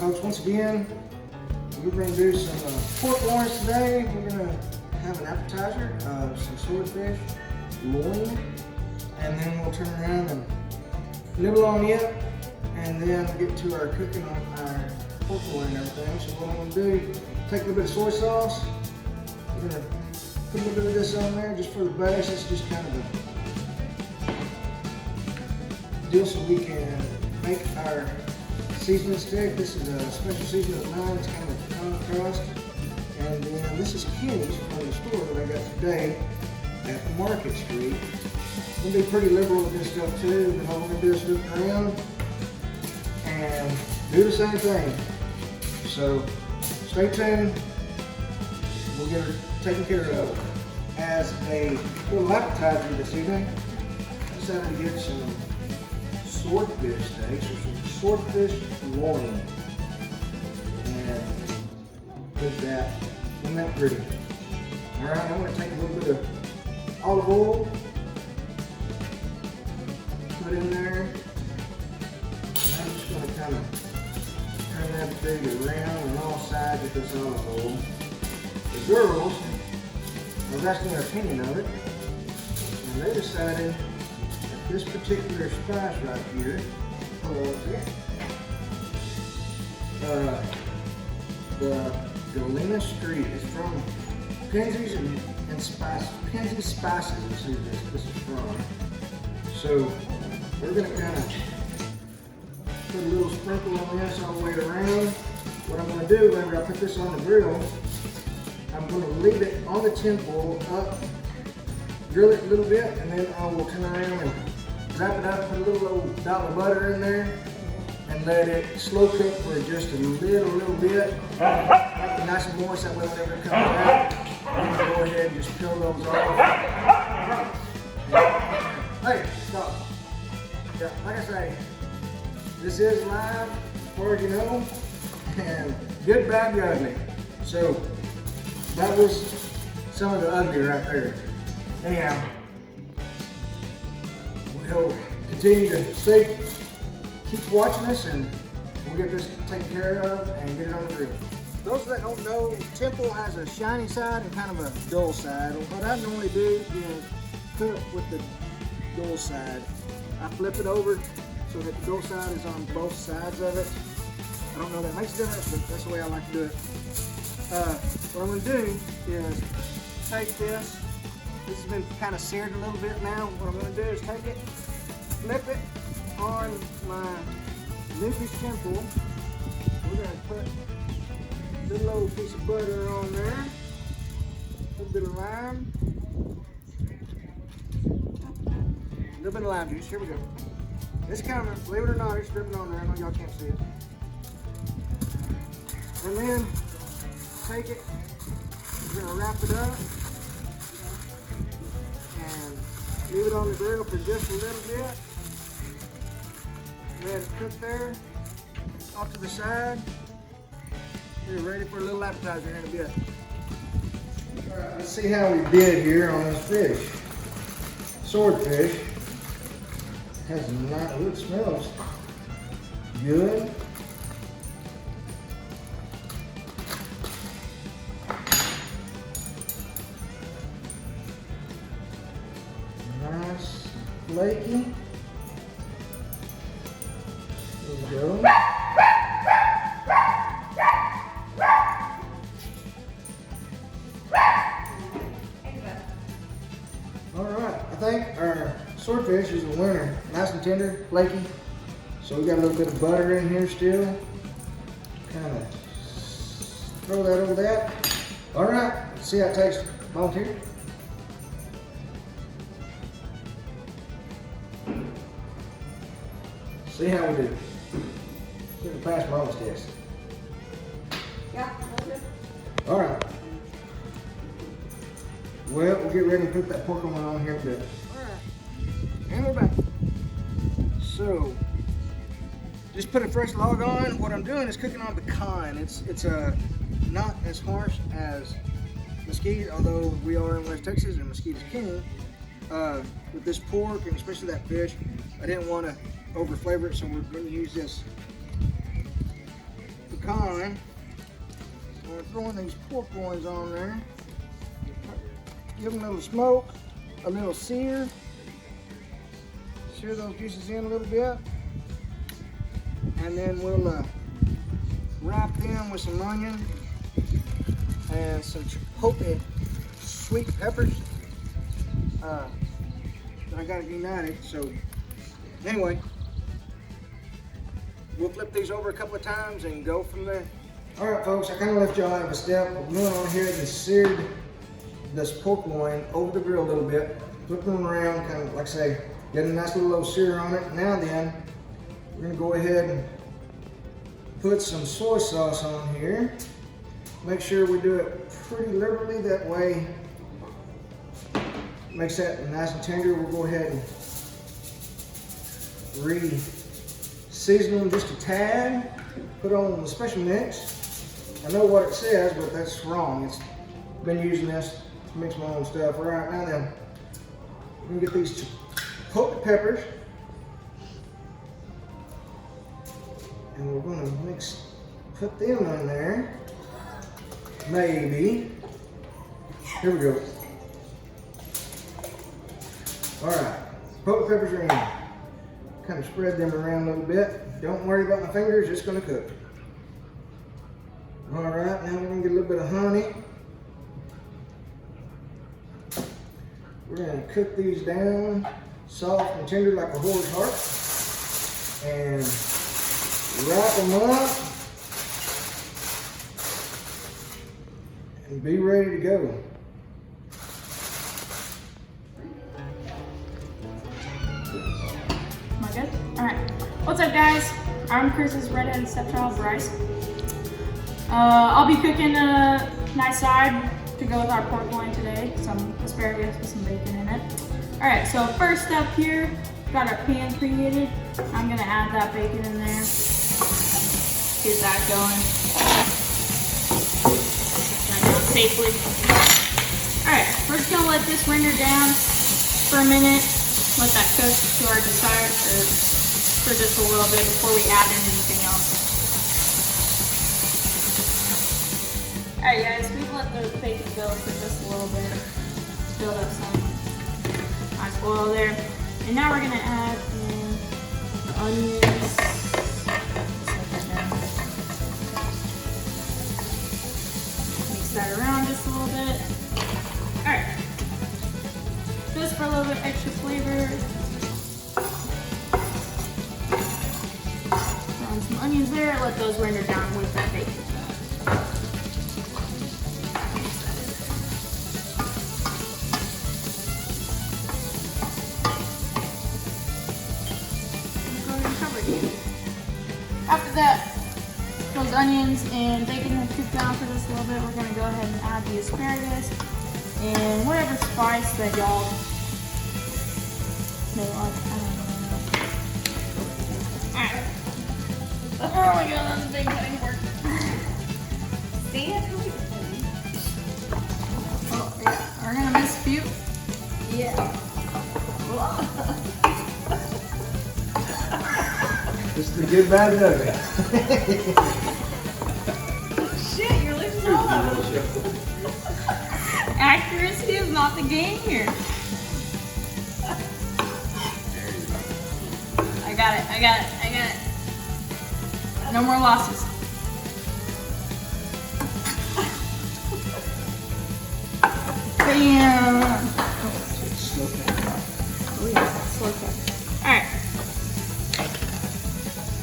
folks, once again, we're going to do some pork loins today. We're going to have an appetizer, some swordfish, loin, and then we'll turn around and nibble on it, and then get to our cooking on our pork loin and everything. So what I'm going to do, take a little bit of soy sauce. We're going to put a little bit of this on there just for the base. It's just kind of a deal so we can make our seasoning stick. This is a special seasoning of mine. It's kind of a crust. And then this is Kenny's from the store that I got today at Market Street. I'm going to be pretty liberal with this stuff too, but all I'm going to do is look around and do the same thing. So stay tuned. We'll get her taken care of. As a little appetizer this evening, I decided to get some swordfish steaks or some swordfish loin. And put that in that pretty. Alright, I'm going to take a little bit of olive oil, put in there, and I'm just going to kind of turn that baby around on all sides with this olive oil. The girls, I was asking their opinion of it, and they decided that this particular spice right here, the Galena Street is from Penzies and Spices. Penzies Spices is who this is from. So we're going to kind of put a little sprinkle on this all the way around. What I'm going to do whenever I put this on the grill, I'm going to leave it on the tin foil up, grill it a little bit, and then I will turn around and wrap it up, put a little old dot of butter in there, and let it slow cook for just a little bit. Make it nice and moist, that way whenever it comes out, you can go ahead and just peel those off. Hey, stop. Yeah, like I say, this is live, as far as you know, and good, bad, and ugly. So that was some of the ugly right there. Anyhow, we'll continue to keep watching us, and we'll get this taken care of and get it on the grill. Those that don't know, Temple has a shiny side and kind of a dull side. What I normally do is cook with the dull side. I flip it over so that the dull side is on both sides of it. I don't know if that makes a difference, but that's the way I like to do it. What I'm going to do is take this. This has been kind of seared a little bit now. What I'm going to do is take it, flip it on my Memphis Temple. We're going to put a little old piece of butter on there, a little bit of lime, a little bit of lime juice. Here we go. This kind of, believe it or not, it's dripping on there. I know y'all can't see it. And then take it, we're going to wrap it up and leave it on the grill for just a little bit. Let it cook there, off to the side. We're ready for a little appetizer here in a bit. Alright, let's see how we did here on this fish. Swordfish. Has a nice, it smells good. Nice, flaky. There we go. Alright, I think our swordfish is a winner. Nice and tender, flaky. So we got a little bit of butter in here still. Kind of throw that over that. Alright, see how it tastes. Volunteer. See how we do. See if we pass Mama's test. Yeah, okay. Alright. Well, we'll get ready to put that pork on here in a bit. Alright. And we're back. So, just put a fresh log on. What I'm doing is cooking on pecan. It's not as harsh as mesquite, although we are in West Texas and mesquite is king. With this pork and especially that fish, I didn't want to over flavor it, so we're going to use this We're throwing these pork loins on there. Give them a little smoke, a little sear. Sear those juices in a little bit. And then we'll wrap them with some onion and some chipotle sweet peppers. I got it united, so anyway, we'll flip these over a couple of times and go from there. All right, folks, I kind of left y'all out of a step. I'm going on here and seared this pork loin over the grill a little bit, flip them around, kind of like I say, get a nice little sear on it. Now then, we're gonna go ahead and put some soy sauce on here. Make sure we do it pretty liberally, that way makes that nice and tender. We'll go ahead and re-season them just a tad, put on the special mix. I know what it says, but that's wrong. It's been using this to mix my own stuff. All right, now then, we're gonna get these chipotle peppers, and we're gonna put them in there. Maybe. Here we go. All right, chipotle peppers are in. Kind of spread them around a little bit. Don't worry about my fingers, it's gonna cook. All right, now we're gonna get a little bit of honey. We're gonna cook these down soft and tender like a horse heart, and wrap them up and be ready to go. Am I good? All right. What's up, guys? I'm Chris's redheaded stepchild, Brice. I'll be cooking a nice side to go with our pork loin today. Some asparagus with some bacon in it. All right. So first step here, got our pan preheated. I'm gonna add that bacon in there. Get that going. That down safely. All right. We're just gonna let this render down for a minute. Let that cook to our desired, or for just a little bit before we add in anything else. Alright guys, we've let the bacon go for just a little bit. Build up some nice oil there. And now we're gonna add in the onions. Mix that around just a little bit. Alright. Just for a little bit extra flavor. Throw in some onions there, let those render down with that bacon. After that, those onions and bacon have cooked down for just a little bit, we're going to go ahead and add the asparagus and whatever spice that y'all may like. I don't know. Alright. Oh my god, that's a big cutting board. See it? Oh, yeah. We're going to miss a few. Yeah. This is the good, bad, and ugly. Shit, you're losing all of them. Accuracy is not the game here. I got it. No more losses. Bam! Oh yeah, slow cut. Alright.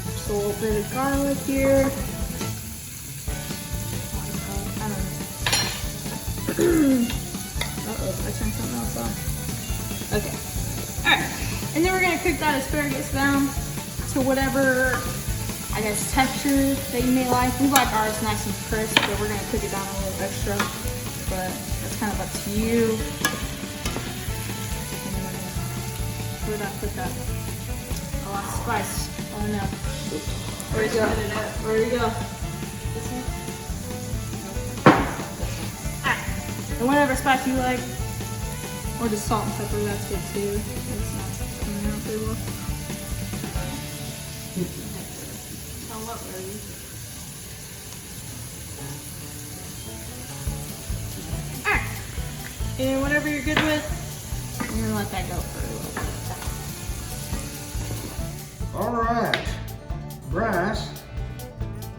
Just a little bit of garlic here. Uh-oh, I turned something else on. Okay. Alright. And then we're going to cook that asparagus down to whatever, I guess, texture that you may like. We like ours nice and crisp, but we're going to cook it down a little extra. But that's kind of up to you. And then we're going to put that. A lot of spice. Oh no. Where'd it go? Where'd it go? This one? And whatever spice you like, or just salt and pepper, that's good too. It's not coming out very well. Oh, what were you? And whatever you're good with, I'm gonna let that go for a little bit. All right, Brice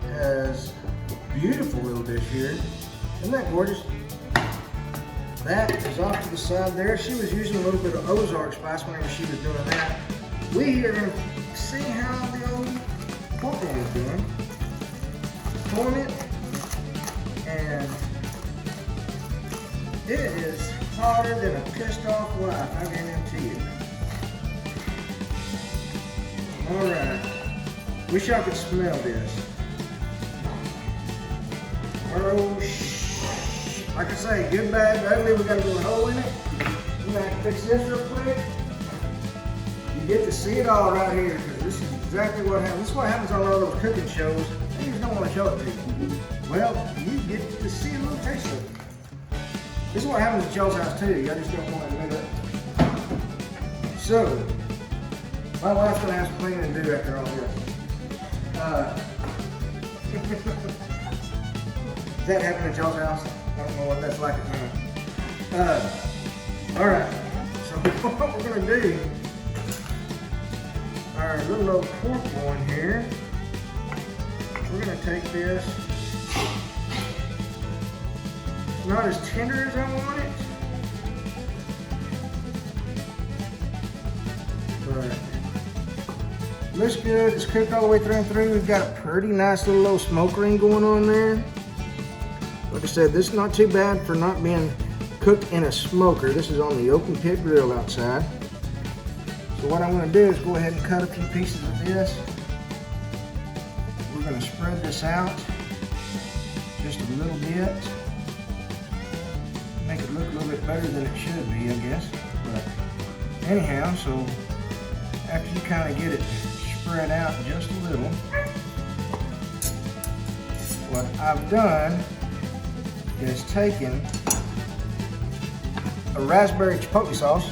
has a beautiful little dish here. Isn't that gorgeous? That is off to the side there. She was using a little bit of Ozark spice whenever she was doing that. We are going to see how the old pork roll is doing. Form it, and it is hotter than a pissed off wife, I guarantee you. All right, wish y'all could smell this. Oh, like I say, good, bad, ugly, we got a little hole in it. I'm gonna have to fix this real quick. You get to see it all right here, because this is exactly what happens. This is what happens on all those cooking shows. They just don't want to show it to you. Well, you get to see a little taste of it. This is what happens at y'all's house too. Y'all just don't want to admit it. So, my wife's gonna have some cleaning to do after all this. Does that happen at y'all's house? I don't know what that's like at mine. All right, so what we're gonna do, our little old pork loin here, we're gonna take this. It's not as tender as I want it, but looks good. It's cooked all the way through and through. We've got a pretty nice little smoke ring going on there. Like I said, this is not too bad for not being cooked in a smoker. This is on the open pit grill outside. So what I'm going to do is go ahead and cut a few pieces of this. We're going to spread this out just a little bit. Make it look a little bit better than it should be, I guess. But anyhow, so after you kind of get it spread out just a little, what I've done is taken a raspberry chipotle sauce,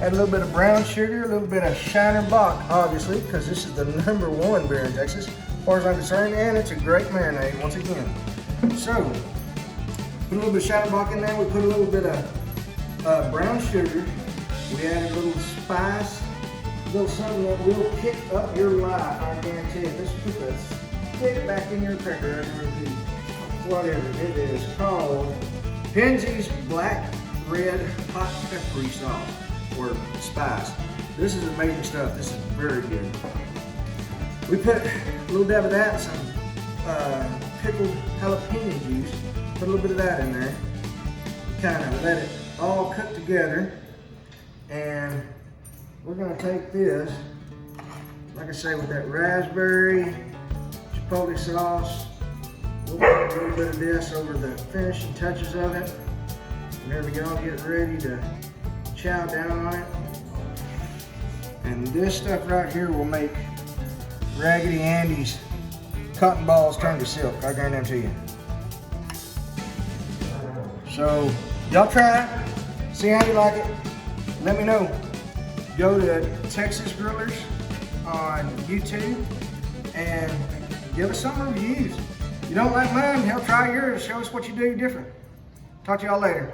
add a little bit of brown sugar, a little bit of Shiner Bock, obviously, because this is the #1 beer in Texas, as far as I'm concerned, and it's a great marinade once again. So, put a little bit of Shiner Bock in there, we put a little bit of brown sugar, we added a little spice, a little something that will kick up your life, I guarantee it. This put the stick back in your cracker, whatever it is called, Penzeys Black Red Hot Peppery Sauce, or spice. This is amazing stuff. This is very good. We put a little dab of that, some pickled jalapeno juice, put a little bit of that in there, kind of let it all cook together, and we're going to take this, like I say, with that raspberry chipotle sauce. We'll put a little bit of this over the finishing touches of it. Whenever y'all get ready to chow down on it. And this stuff right here will make Raggedy Andy's cotton balls turn to silk, I guarantee you. So, y'all try it, see how you like it, let me know. Go to Texas Grillers on YouTube and give us some reviews. If you don't like mine, hell, try yours. Show us what you do different. Talk to y'all later.